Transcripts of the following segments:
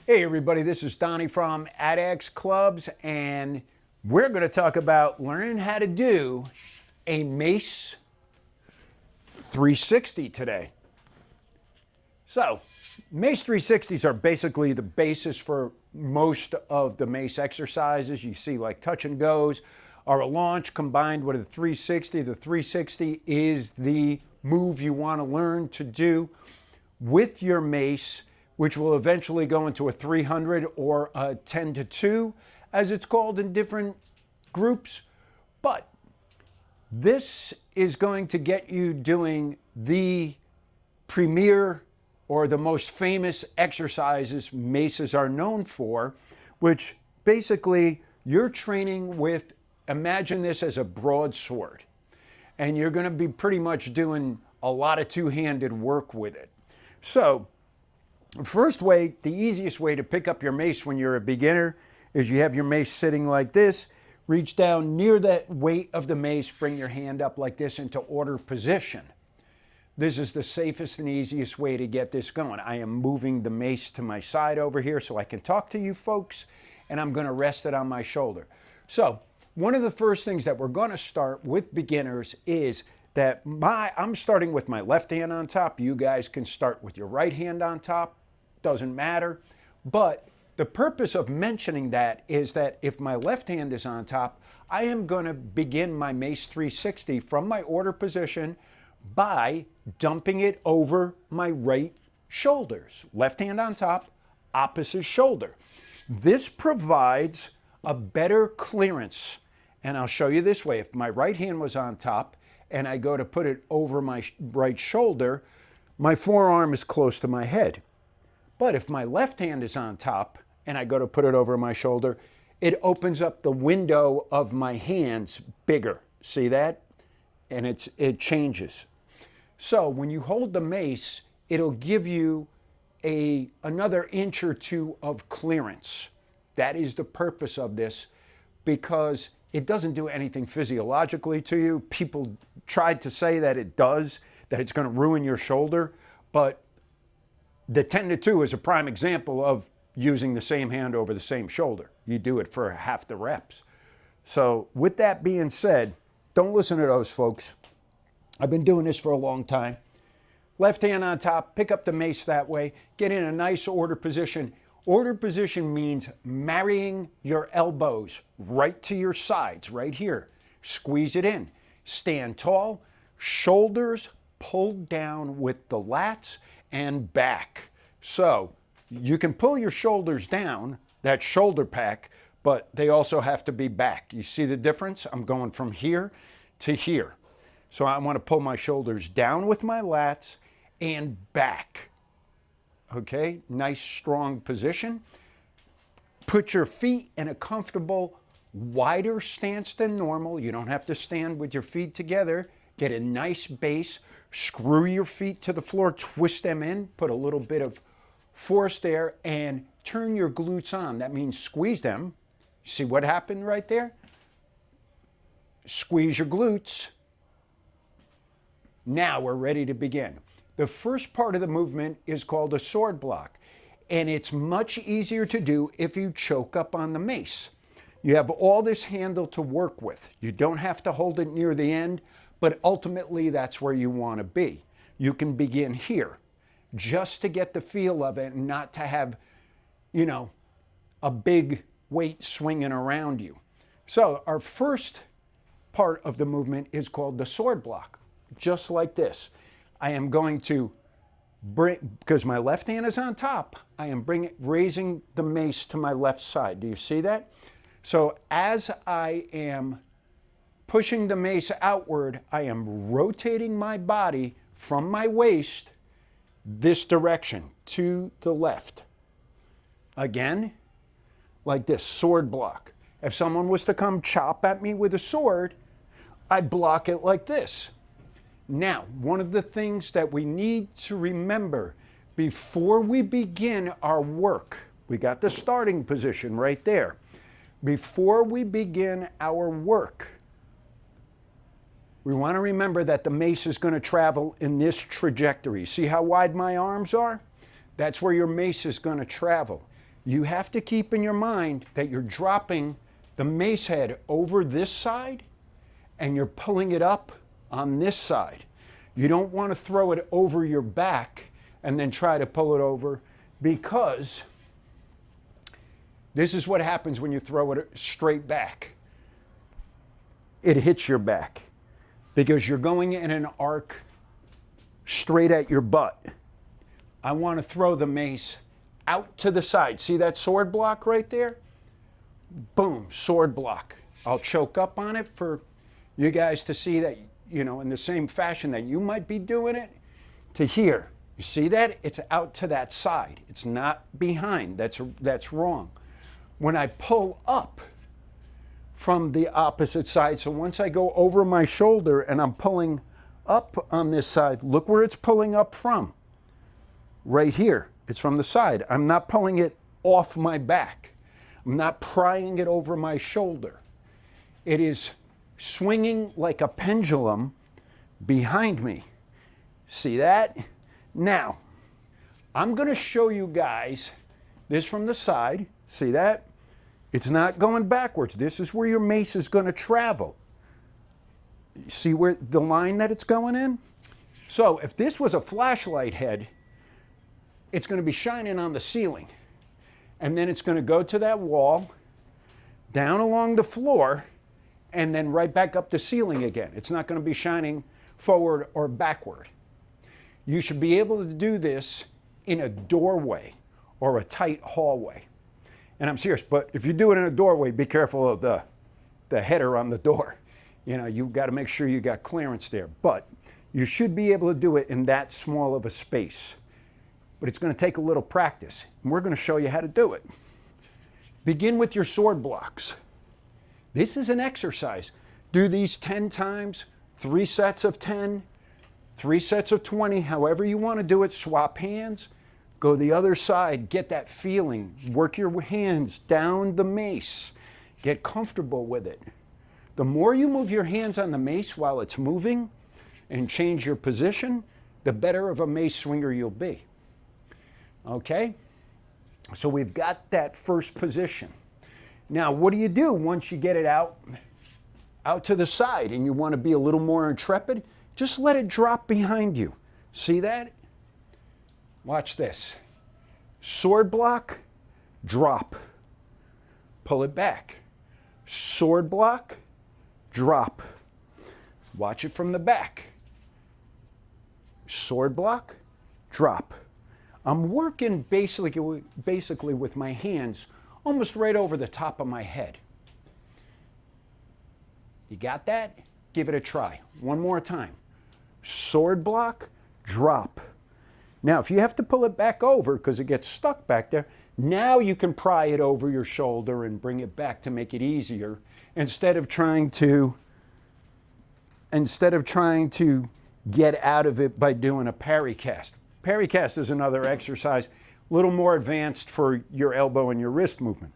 Hey everybody, this is Donnie from Adex Clubs, and we're going to talk about learning how to do a Mace 360 today. So, Mace 360s are basically the basis for most of the Mace exercises. You see like touch and goes or a launch combined with a 360. The 360 is the move you want to learn to do with your Mace, which will eventually go into a 300 or a 10 to 2, as it's called in different groups. But this is going to get you doing the premier or the most famous exercises Maces are known for, which basically you're training with, imagine this as a broadsword, and you're going to be pretty much doing a lot of two-handed work with it. So, first way, the easiest way to pick up your Mace when you're a beginner is you have your Mace sitting like this. Reach down near that weight of the Mace, bring your hand up like this into order position. This is the safest and easiest way to get this going. I am moving the Mace to my side over here so I can talk to you folks, and I'm going to rest it on my shoulder. So, one of the first things that we're going to start with beginners is that I'm starting with my left hand on top. You guys can start with your right hand on top. Doesn't matter. But the purpose of mentioning that is that if my left hand is on top, I am going to begin my Mace 360 from my order position by dumping it over my right shoulders. Left hand on top, opposite shoulder. This provides a better clearance. And I'll show you this way. If my right hand was on top and I go to put it over my right shoulder, my forearm is close to my head. But if my left hand is on top and I go to put it over my shoulder, it opens up the window of my hands bigger. See that? And it changes. So when you hold the Mace, it'll give you another inch or two of clearance. That is the purpose of this, because it doesn't do anything physiologically to you. People tried to say that it does, that it's going to ruin your shoulder, but the 10 to 2 is a prime example of using the same hand over the same shoulder. You do it for half the reps. So with that being said, don't listen to those folks. I've been doing this for a long time. Left hand on top, pick up the Mace that way, get in a nice order position. Order position means marrying your elbows right to your sides, right here. Squeeze it in. Stand tall, shoulders pulled down with the lats and back. So you can pull your shoulders down, that shoulder pack, but they also have to be back. You see the difference? I'm going from here to here. So I want to pull my shoulders down with my lats and back. Okay, nice strong position. Put your feet in a comfortable, wider stance than normal. You don't have to stand with your feet together. Get a nice base. Screw your feet to the floor, twist them in, put a little bit of force there, and turn your glutes on. That means squeeze them. See what happened right there? Squeeze your glutes. Now we're ready to begin. The first part of the movement is called a sword block, and it's much easier to do if you choke up on the Mace. You have all this handle to work with. You don't have to hold it near the end, but ultimately that's where you want to be. You can begin here just to get the feel of it and not to have, a big weight swinging around you. So our first part of the movement is called the sword block. Just like this. I am going to bring, because my left hand is on top, I am raising the Mace to my left side. Do you see that? So as I am pushing the Mace outward, I am rotating my body from my waist this direction to the left. Again, like this, sword block. If someone was to come chop at me with a sword, I'd block it like this. Now, one of the things that we need to remember before we begin our work, we got the starting position right there. Before we begin our work, we want to remember that the Mace is going to travel in this trajectory. See how wide my arms are? That's where your Mace is going to travel. You have to keep in your mind that you're dropping the mace head over this side and you're pulling it up on this side. You don't want to throw it over your back and then try to pull it over, because this is what happens when you throw it straight back. It hits your back because you're going in an arc straight at your butt. I want to throw the mace out to the side. See that sword block right there? Boom, sword block. I'll choke up on it for you guys to see that, you know, in the same fashion that you might be doing it, to here. You see that? It's out to that side. It's not behind. That's wrong. When I pull up from the opposite side, so once I go over my shoulder and I'm pulling up on this side, look where it's pulling up from. Right here. It's from the side. I'm not pulling it off my back. I'm not prying it over my shoulder. It is swinging like a pendulum behind me. See that? Now, I'm going to show you guys this from the side. See that? It's not going backwards. This is where your mace is going to travel. See where the line that it's going in? So if this was a flashlight head, it's going to be shining on the ceiling. And then it's going to go to that wall, down along the floor, and then right back up the ceiling again. It's not going to be shining forward or backward. You should be able to do this in a doorway or a tight hallway. And I'm serious, but if you do it in a doorway, be careful of the header on the door. You know, you've got to make sure you got clearance there. But you should be able to do it in that small of a space. But it's going to take a little practice. And we're going to show you how to do it. Begin with your sword blocks. This is an exercise. Do these 10 times, 3 sets of 10, 3 sets of 20, however you want to do it. Swap hands. Go the other side. Get that feeling. Work your hands down the mace. Get comfortable with it. The more you move your hands on the mace while it's moving and change your position, the better of a mace swinger you'll be. Okay? So we've got that first position. Now, what do you do once you get it out to the side and you want to be a little more intrepid? Just let it drop behind you. See that? Watch this. Sword block, drop. Pull it back. Sword block, drop. Watch it from the back. Sword block, drop. I'm working basically with my hands almost right over the top of my head. You got that? Give it a try. One more time. Sword block, drop. Now, if you have to pull it back over because it gets stuck back there, now you can pry it over your shoulder and bring it back to make it easier instead of trying to get out of it by doing a parry cast. Parry cast is another exercise, a little more advanced for your elbow and your wrist movement.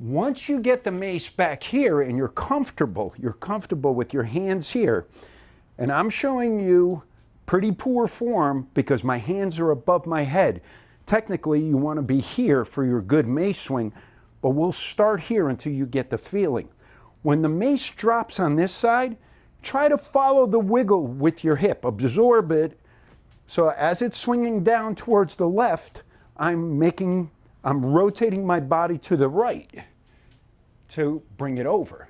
Once you get the mace back here and you're comfortable with your hands here, and I'm showing you pretty poor form because my hands are above my head. Technically, you want to be here for your good mace swing, but we'll start here until you get the feeling. When the mace drops on this side, try to follow the wiggle with your hip, absorb it. So as it's swinging down towards the left, I'm rotating my body to the right to bring it over.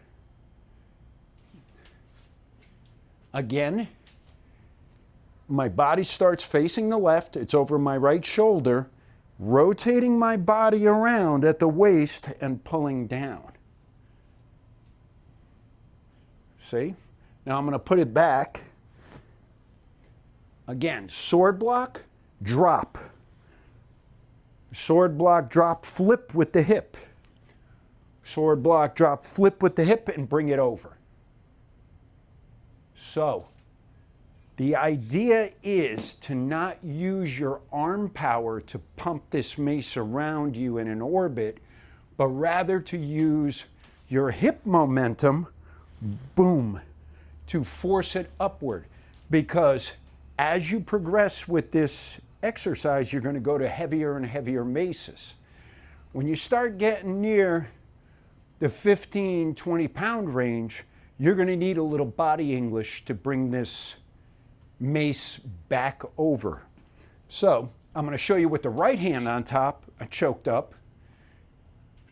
Again, my body starts facing the left, it's over my right shoulder, rotating my body around at the waist and pulling down. See? Now I'm going to put it back. Again, sword block, drop. Sword block, drop, flip with the hip. Sword block, drop, flip with the hip and bring it over. So, the idea is to not use your arm power to pump this mace around you in an orbit, but rather to use your hip momentum, boom, to force it upward. Because as you progress with this exercise, you're going to go to heavier and heavier maces. When you start getting near the 15, 20 pound range, you're going to need a little body English to bring this mace back over. So I'm going to show you with the right hand on top, choked up.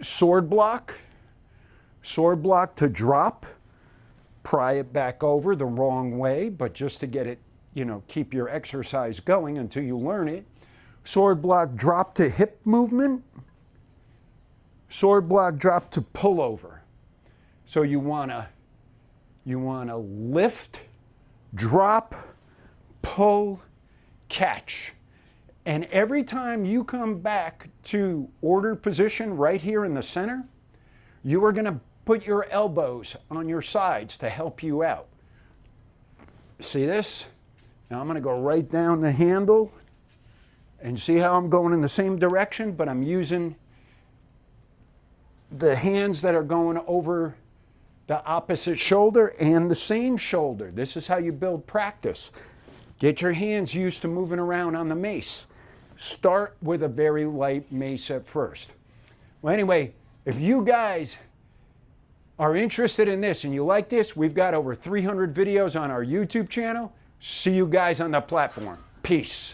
Sword block to drop, pry it back over the wrong way, but just to get it, you know, keep your exercise going until you learn it. Sword block drop to hip movement. Sword block drop to pull over. So you wanna lift, drop, pull, catch. And every time you come back to order position right here in the center, you are gonna put your elbows on your sides to help you out. See this? Now I'm gonna go right down the handle and see how I'm going in the same direction, but I'm using the hands that are going over the opposite shoulder and the same shoulder. This is how you build practice. Get your hands used to moving around on the mace. Start with a very light mace at first. Well, anyway, if you guys are interested in this and you like this, we've got over 300 videos on our YouTube channel. See you guys on the platform. Peace.